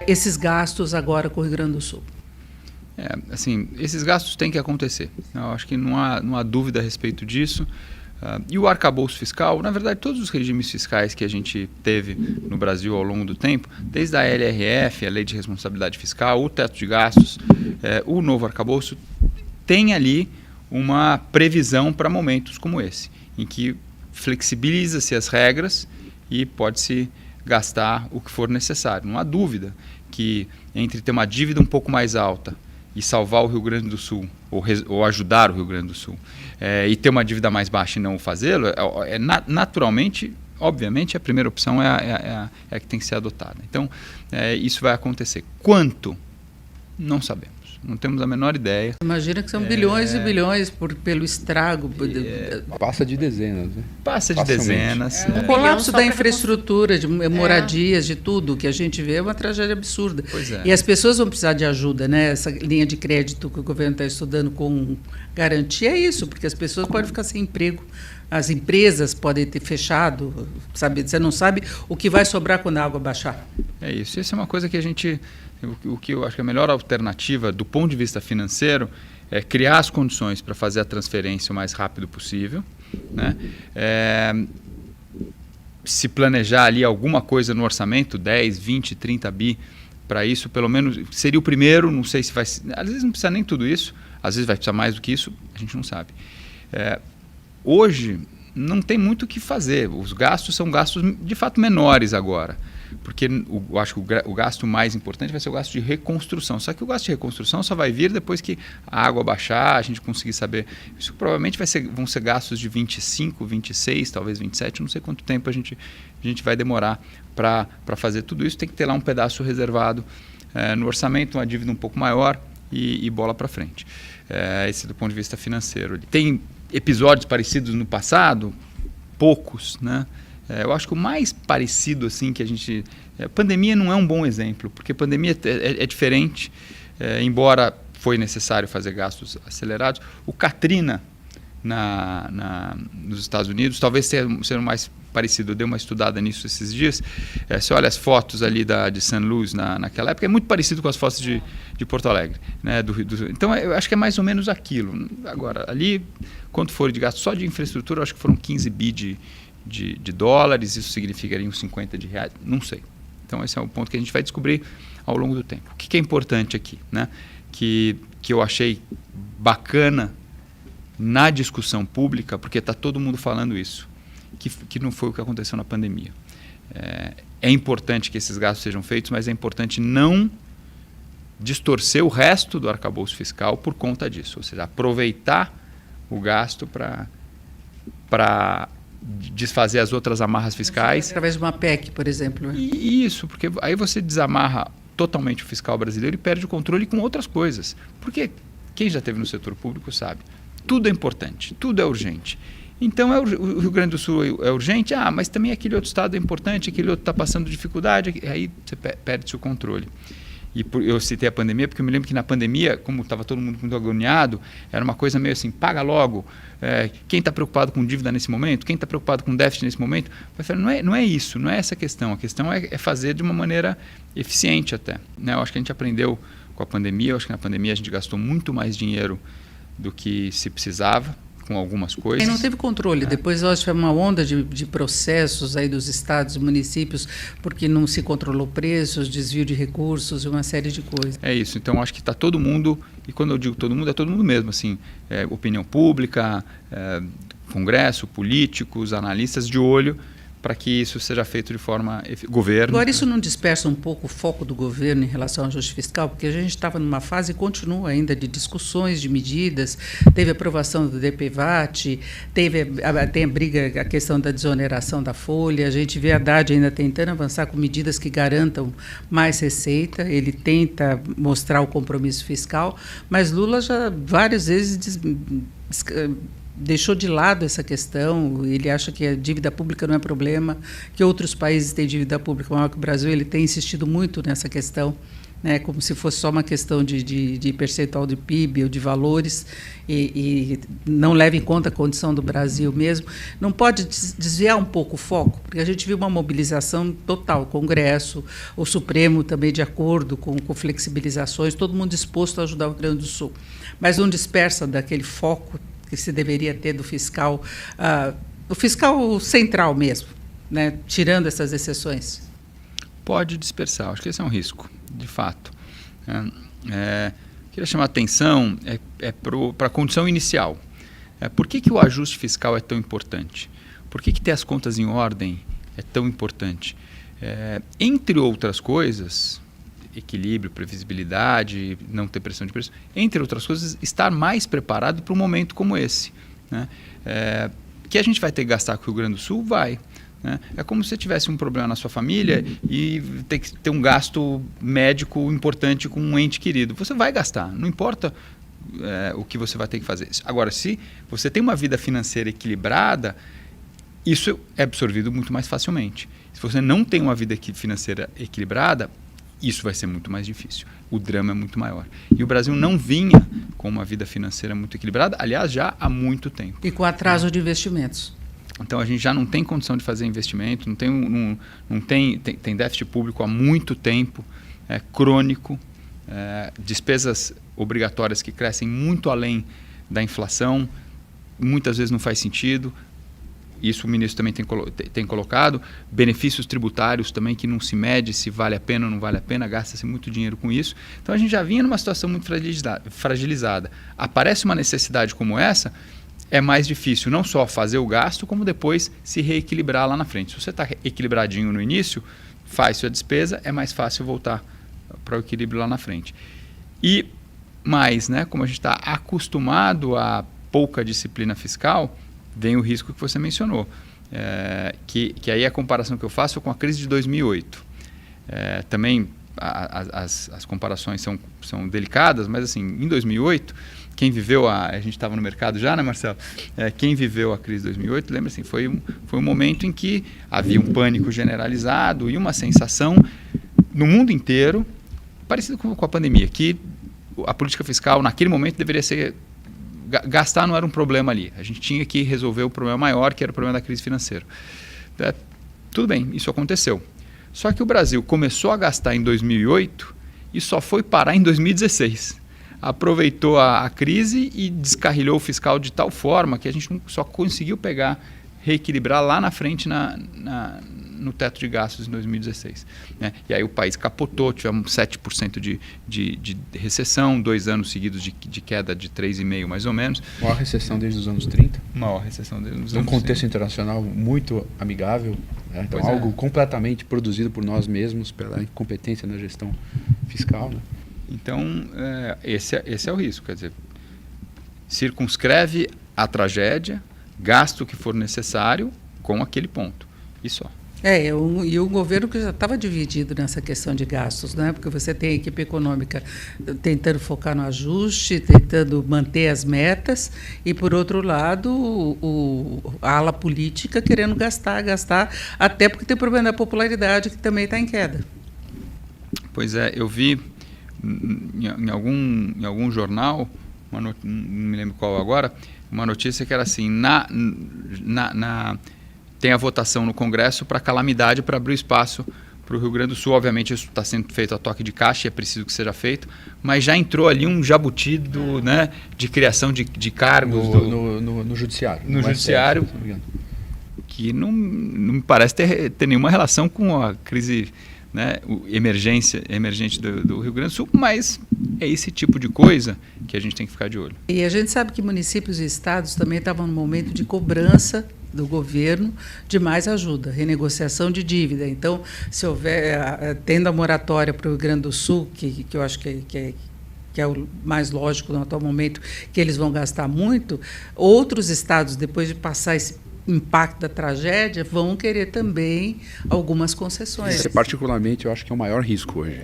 esses gastos agora com o Rio Grande do Sul? Assim, esses gastos têm que acontecer. Eu acho que não há dúvida a respeito disso. E o arcabouço fiscal, na verdade, todos os regimes fiscais que a gente teve no Brasil ao longo do tempo, desde a LRF, a Lei de Responsabilidade Fiscal, o teto de gastos, o novo arcabouço, tem ali uma previsão para momentos como esse, em que flexibiliza-se as regras e pode-se gastar o que for necessário. Não há dúvida que entre ter uma dívida um pouco mais alta e salvar o Rio Grande do Sul, ou ajudar o Rio Grande do Sul, e ter uma dívida mais baixa e não fazê-lo, naturalmente, obviamente, a primeira opção é a que tem que ser adotada. Então, isso vai acontecer. Quanto? Não sabemos. Não temos a menor ideia. Imagina que são bilhões e bilhões pelo estrago. Passa de dezenas. Né? Passa de dezenas. O colapso da infraestrutura, de moradias, de tudo que a gente vê é uma tragédia absurda. Pois é. E as pessoas vão precisar de ajuda, né? Essa linha de crédito que o governo está estudando com garantia é isso, porque as pessoas podem ficar sem emprego. As empresas podem ter fechado, sabe? Você não sabe o que vai sobrar quando a água baixar. É isso. Isso é uma coisa que o que eu acho que a melhor alternativa do ponto de vista financeiro é criar as condições para fazer a transferência o mais rápido possível, né? Se planejar ali alguma coisa no orçamento, 10, 20, 30 bi, para isso pelo menos seria o primeiro, não sei se vai... Às vezes não precisa nem tudo isso, às vezes vai precisar mais do que isso, a gente não sabe. Hoje não tem muito o que fazer, os gastos são gastos de fato menores agora, porque eu acho que o gasto mais importante vai ser o gasto de reconstrução, só que o gasto de reconstrução só vai vir depois que a água baixar, a gente conseguir saber, isso provavelmente vão ser gastos de 25, 26, talvez 27, não sei quanto tempo a gente vai demorar para fazer tudo isso, tem que ter lá um pedaço reservado no orçamento, uma dívida um pouco maior e bola para frente. Esse do ponto de vista financeiro. Tem episódios parecidos no passado? Poucos, né? Eu acho que o mais parecido assim que a gente... pandemia não é um bom exemplo, porque pandemia é diferente, embora foi necessário fazer gastos acelerados. O Katrina nos Estados Unidos, talvez seja o mais parecido, eu dei uma estudada nisso esses dias. Você olha as fotos ali de St. Louis naquela época, é muito parecido com as fotos de Porto Alegre, né? Então eu acho que é mais ou menos aquilo. Agora, ali, quanto for de gasto só de infraestrutura, eu acho que foram 15 bi de dólares, isso significaria uns 50 de reais, não sei. Então esse é o ponto que a gente vai descobrir ao longo do tempo. O que é importante aqui, né? Que eu achei bacana na discussão pública, porque está todo mundo falando isso, que não foi o que aconteceu na pandemia. É importante que esses gastos sejam feitos, mas é importante não distorcer o resto do arcabouço fiscal por conta disso, ou seja, aproveitar o gasto para desfazer as outras amarras fiscais. Através de uma PEC, por exemplo. Isso, porque aí você desamarra totalmente o fiscal brasileiro e perde o controle com outras coisas. Porque quem já esteve no setor público sabe, tudo é importante, tudo é urgente. Então, o Rio Grande do Sul é urgente, mas também aquele outro estado é importante, aquele outro está passando dificuldade, aí você perde o controle. E eu citei a pandemia, porque eu me lembro que na pandemia, como estava todo mundo muito agoniado, era uma coisa meio assim, paga logo, quem está preocupado com dívida nesse momento, quem está preocupado com déficit nesse momento, não é isso, não é essa a questão é fazer de uma maneira eficiente até. Né? Eu acho que a gente aprendeu com a pandemia, eu acho que na pandemia a gente gastou muito mais dinheiro do que se precisava, com algumas coisas. E não teve controle. Depois eu acho que foi uma onda de processos aí dos estados e municípios, porque não se controlou preços, desvio de recursos e uma série de coisas. É isso. Então, acho que está todo mundo, e quando eu digo todo mundo, é todo mundo mesmo, assim, opinião pública, Congresso, políticos, analistas de olho, para que isso seja feito de forma governo. Agora, isso não dispersa um pouco o foco do governo em relação ao ajuste fiscal? Porque a gente estava numa fase e continua ainda de discussões, de medidas, teve a aprovação do DPVAT, tem a briga, a questão da desoneração da folha, a gente vê a Haddad ainda tentando avançar com medidas que garantam mais receita, ele tenta mostrar o compromisso fiscal, mas Lula já várias vezes deixou de lado essa questão, ele acha que a dívida pública não é problema, que outros países têm dívida pública maior que o Brasil, ele tem insistido muito nessa questão né, como se fosse só uma questão de percentual de PIB ou de valores, e não leva em conta a condição do Brasil mesmo, não pode desviar um pouco o foco, porque a gente viu uma mobilização total, o Congresso, o Supremo também de acordo com flexibilizações, todo mundo disposto a ajudar o Rio Grande do Sul, mas não dispersa daquele foco que se deveria ter do fiscal, o fiscal central mesmo, né, tirando essas exceções. Pode dispersar, acho que esse é um risco, de fato. Queria chamar a atenção para a condição inicial. Por que o ajuste fiscal é tão importante? Por que ter as contas em ordem é tão importante? Entre outras coisas, equilíbrio, previsibilidade, não ter pressão de preço, entre outras coisas, estar mais preparado para um momento como esse. Né? Que a gente vai ter que gastar com o Rio Grande do Sul? Vai. É como se você tivesse um problema na sua família e tem que ter um gasto médico importante com um ente querido. Você vai gastar, não importa o que você vai ter que fazer. Agora, se você tem uma vida financeira equilibrada, isso é absorvido muito mais facilmente. Se você não tem uma vida financeira equilibrada, isso vai ser muito mais difícil. O drama é muito maior. E o Brasil não vinha com uma vida financeira muito equilibrada, aliás, já há muito tempo. E com atraso de investimentos. Então, a gente já não tem condição de fazer investimento, tem déficit público há muito tempo, crônico, despesas obrigatórias que crescem muito além da inflação, muitas vezes não faz sentido. Isso o ministro também tem colocado. Benefícios tributários também que não se mede se vale a pena ou não vale a pena, gasta-se muito dinheiro com isso. Então, a gente já vinha numa situação muito fragilizada. Aparece uma necessidade como essa, é mais difícil não só fazer o gasto, como depois se reequilibrar lá na frente. Se você está equilibradinho no início, faz sua despesa, é mais fácil voltar para o equilíbrio lá na frente. E mais, né, como a gente está acostumado a pouca disciplina fiscal, vem o risco que você mencionou, que aí a comparação que eu faço é com a crise de 2008. Também as comparações são delicadas, mas assim, em 2008... Quem viveu a gente estava no mercado já, né, Marcelo? Quem viveu a crise de 2008, lembra assim, foi um momento em que havia um pânico generalizado e uma sensação no mundo inteiro, parecido com a pandemia, que a política fiscal naquele momento deveria ser... Gastar não era um problema ali, a gente tinha que resolver o problema maior, que era o problema da crise financeira. Tudo bem, isso aconteceu. Só que o Brasil começou a gastar em 2008 e só foi parar em 2016. Aproveitou a crise e descarrilhou o fiscal de tal forma que a gente só conseguiu reequilibrar lá na frente no teto de gastos em 2016. Né? E aí o país capotou, tivemos 7% de recessão, 2 anos seguidos de queda de 3,5% mais ou menos. Maior recessão desde os anos 30. Maior recessão desde os anos 30. Num contexto internacional muito amigável, né? Então algo completamente produzido por nós mesmos, pela incompetência na gestão fiscal, né? Então, esse é o risco, quer dizer, circunscreve a tragédia, gasto o que for necessário com aquele ponto, e só. E o governo que já estava dividido nessa questão de gastos, né? Porque você tem a equipe econômica tentando focar no ajuste, tentando manter as metas, e, por outro lado, a ala política querendo gastar, até porque tem o problema da popularidade que também está em queda. Pois é, eu vi... Em algum jornal, não me lembro qual agora, uma notícia que era assim, tem a votação no Congresso para calamidade, para abrir espaço para o Rio Grande do Sul. Obviamente isso está sendo feito a toque de caixa, é preciso que seja feito, mas já entrou ali um jabuti né, de criação de cargos no judiciário. No judiciário, que não me parece ter nenhuma relação com a crise... Né, emergente do Rio Grande do Sul, mas é esse tipo de coisa que a gente tem que ficar de olho. E a gente sabe que municípios e estados também estavam no momento de cobrança do governo de mais ajuda, renegociação de dívida. Então, se houver, tendo a moratória para o Rio Grande do Sul, que eu acho que é o mais lógico no atual momento, que eles vão gastar muito, outros estados, depois de passar esse impacto da tragédia, vão querer também algumas concessões. Particularmente, eu acho que é o maior risco hoje.